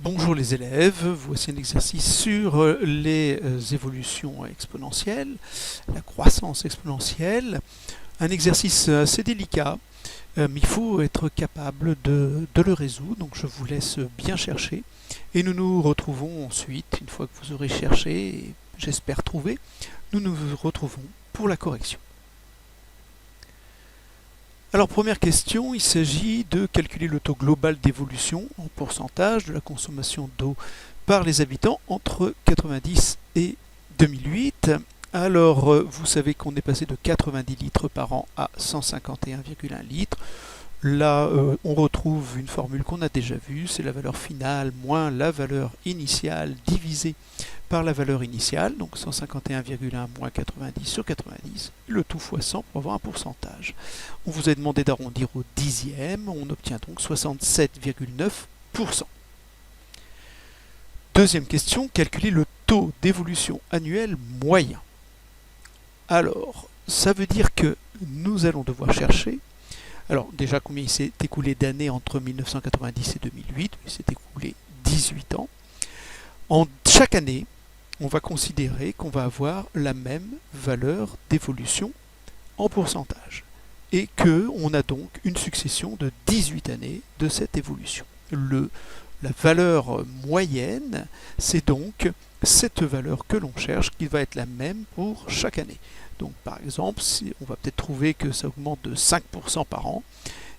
Bonjour les élèves, voici un exercice sur les évolutions exponentielles, la croissance exponentielle. Un exercice assez délicat, mais il faut être capable de le résoudre, donc je vous laisse bien chercher. Et nous nous retrouvons ensuite, une fois que vous aurez cherché, et j'espère trouvé, nous nous retrouvons pour la correction. Alors première question, il s'agit de calculer le taux global d'évolution en pourcentage de la consommation d'eau par les habitants entre 90 et 2008. Alors vous savez qu'on est passé de 90 litres par an à 151,1 litres. Là, on retrouve une formule qu'on a déjà vue, c'est la valeur finale moins la valeur initiale divisée par la valeur initiale, donc 151,1 moins 90 sur 90, le tout fois 100 pour avoir un pourcentage. On vous a demandé d'arrondir au dixième, on obtient donc 67,9%. Deuxième question, calculer le taux d'évolution annuel moyen. Alors, ça veut dire que nous allons devoir chercher, alors déjà combien il s'est écoulé d'années entre 1990 et 2008, il s'est écoulé 18 ans. En chaque année, on va considérer qu'on va avoir la même valeur d'évolution en pourcentage et qu'on a donc une succession de 18 années de cette évolution. La valeur moyenne, c'est donc cette valeur que l'on cherche qui va être la même pour chaque année. Donc par exemple, si on va peut-être trouver que ça augmente de 5% par an,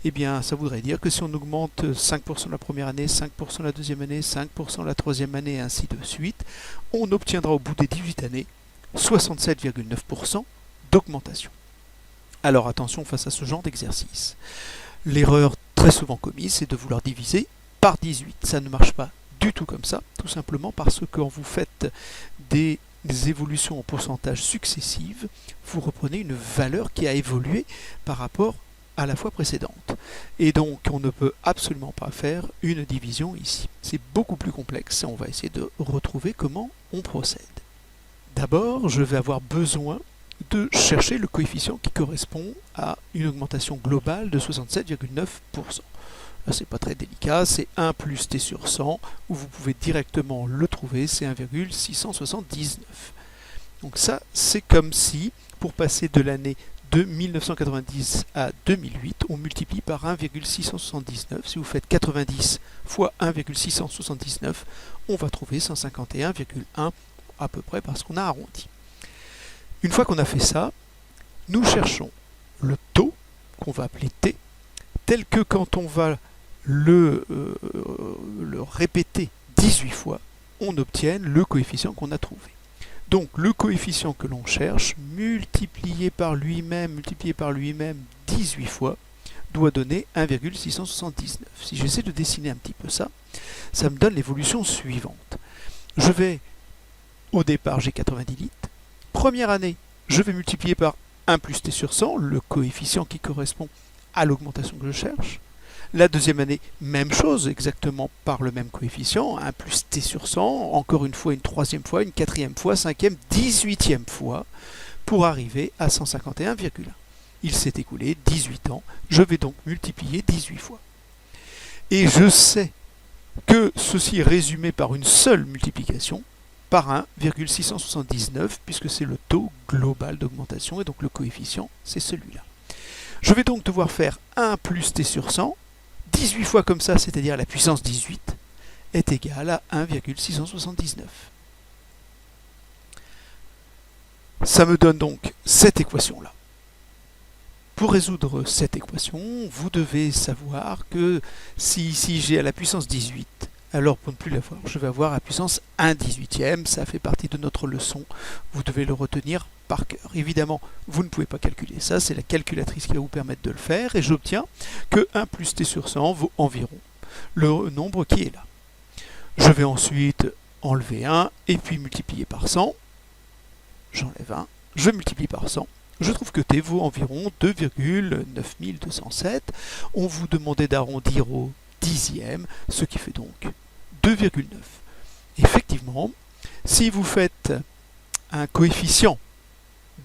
eh bien ça voudrait dire que si on augmente 5% la première année, 5% la deuxième année, 5% la troisième année, et ainsi de suite, on obtiendra au bout des 18 années 67,9% d'augmentation. Alors attention face à ce genre d'exercice. L'erreur très souvent commise, c'est de vouloir diviser par 18. Ça ne marche pas du tout comme ça, tout simplement parce que quand vous faites des évolutions en pourcentage successives, vous reprenez une valeur qui a évolué par rapport à la fois précédente. Et donc on ne peut absolument pas faire une division ici. C'est beaucoup plus complexe et on va essayer de retrouver comment on procède. D'abord, je vais avoir besoin de chercher le coefficient qui correspond à une augmentation globale de 67,9%. Là, c'est pas très délicat, c'est 1 plus t sur 100, où vous pouvez directement le trouver, c'est 1,679. Donc ça, c'est comme si, pour passer de l'année de 1990 à 2008, on multiplie par 1,679. Si vous faites 90 fois 1,679, on va trouver 151,1 à peu près parce qu'on a arrondi. Une fois qu'on a fait ça, nous cherchons le taux, qu'on va appeler t, tel que quand on va le répéter 18 fois, on obtienne le coefficient qu'on a trouvé. Donc le coefficient que l'on cherche, multiplié par lui-même 18 fois, doit donner 1,679. Si j'essaie de dessiner un petit peu ça, ça me donne l'évolution suivante. Au départ, j'ai 90 litres. Première année, je vais multiplier par 1 plus t sur 100, le coefficient qui correspond à l'augmentation que je cherche. La deuxième année, même chose, exactement par le même coefficient, 1 plus t sur 100, encore une fois, une troisième fois, une quatrième fois, cinquième, 18e fois, pour arriver à 151,1. Il s'est écoulé 18 ans, je vais donc multiplier 18 fois. Et je sais que ceci est résumé par une seule multiplication, par 1,679, puisque c'est le taux global d'augmentation, et donc le coefficient, c'est celui-là. Je vais donc devoir faire 1 plus t sur 100, 18 fois comme ça, c'est-à-dire la puissance 18, est égale à 1,679. Ça me donne donc cette équation-là. Pour résoudre cette équation, vous devez savoir que si ici j'ai à la puissance 18, alors pour ne plus l'avoir, je vais avoir à la puissance 1/18e, ça fait partie de notre leçon, vous devez le retenir par cœur. Évidemment, vous ne pouvez pas calculer ça, c'est la calculatrice qui va vous permettre de le faire, et j'obtiens que 1 plus t sur 100 vaut environ le nombre qui est là. Je vais ensuite enlever 1, et puis multiplier par 100, j'enlève 1, je multiplie par 100, je trouve que t vaut environ 2,9207. On vous demandait d'arrondir au dixième, ce qui fait donc 2,9. Effectivement, si vous faites un coefficient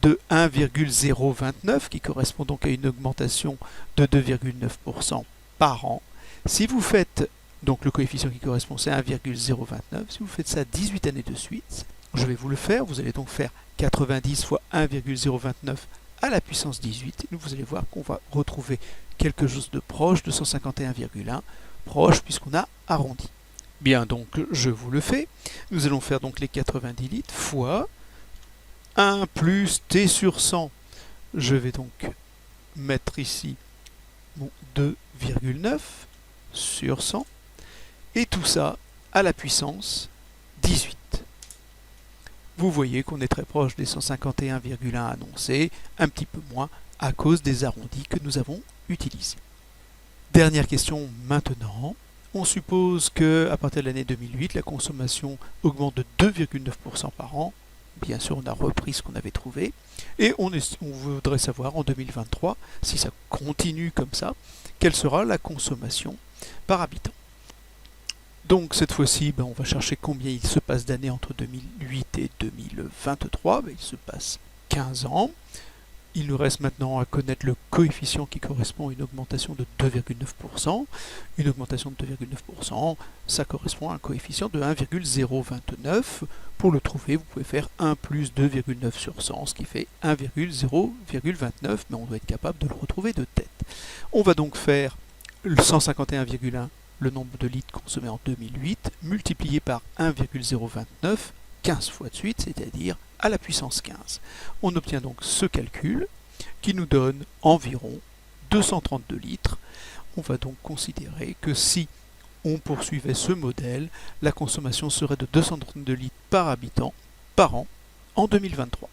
de 1,029, qui correspond donc à une augmentation de 2,9% par an, si vous faites Donc le coefficient qui correspond, c'est 1,029. Si vous faites ça 18 années de suite, je vais vous le faire. Vous allez donc faire 90 fois 1,029 à la puissance 18. Et vous allez voir qu'on va retrouver quelque chose de proche de 151,1, proche puisqu'on a arrondi. Bien, donc je vous le fais. Nous allons faire donc les 90 litres fois 1 plus t sur 100. Je vais donc mettre ici mon 2,9 sur 100. Et tout ça à la puissance 18. Vous voyez qu'on est très proche des 151,1 annoncés, un petit peu moins à cause des arrondis que nous avons utilisés. Dernière question maintenant. On suppose qu'à partir de l'année 2008, la consommation augmente de 2,9% par an. Bien sûr, on a repris ce qu'on avait trouvé. Et on voudrait savoir en 2023, si ça continue comme ça, quelle sera la consommation par habitant. Donc cette fois-ci, on va chercher combien il se passe d'années entre 2008 et 2023. Il se passe 15 ans. Il nous reste maintenant à connaître le coefficient qui correspond à une augmentation de 2,9%. Une augmentation de 2,9%, ça correspond à un coefficient de 1,029. Pour le trouver, vous pouvez faire 1 plus 2,9 sur 100, ce qui fait 1,029, mais on doit être capable de le retrouver de tête. On va donc faire le 151,1, le nombre de litres consommés en 2008, multiplié par 1,029, 15 fois de suite, c'est-à-dire à la puissance 15. On obtient donc ce calcul qui nous donne environ 232 litres. On va donc considérer que si on poursuivait ce modèle, la consommation serait de 232 litres par habitant par an en 2023.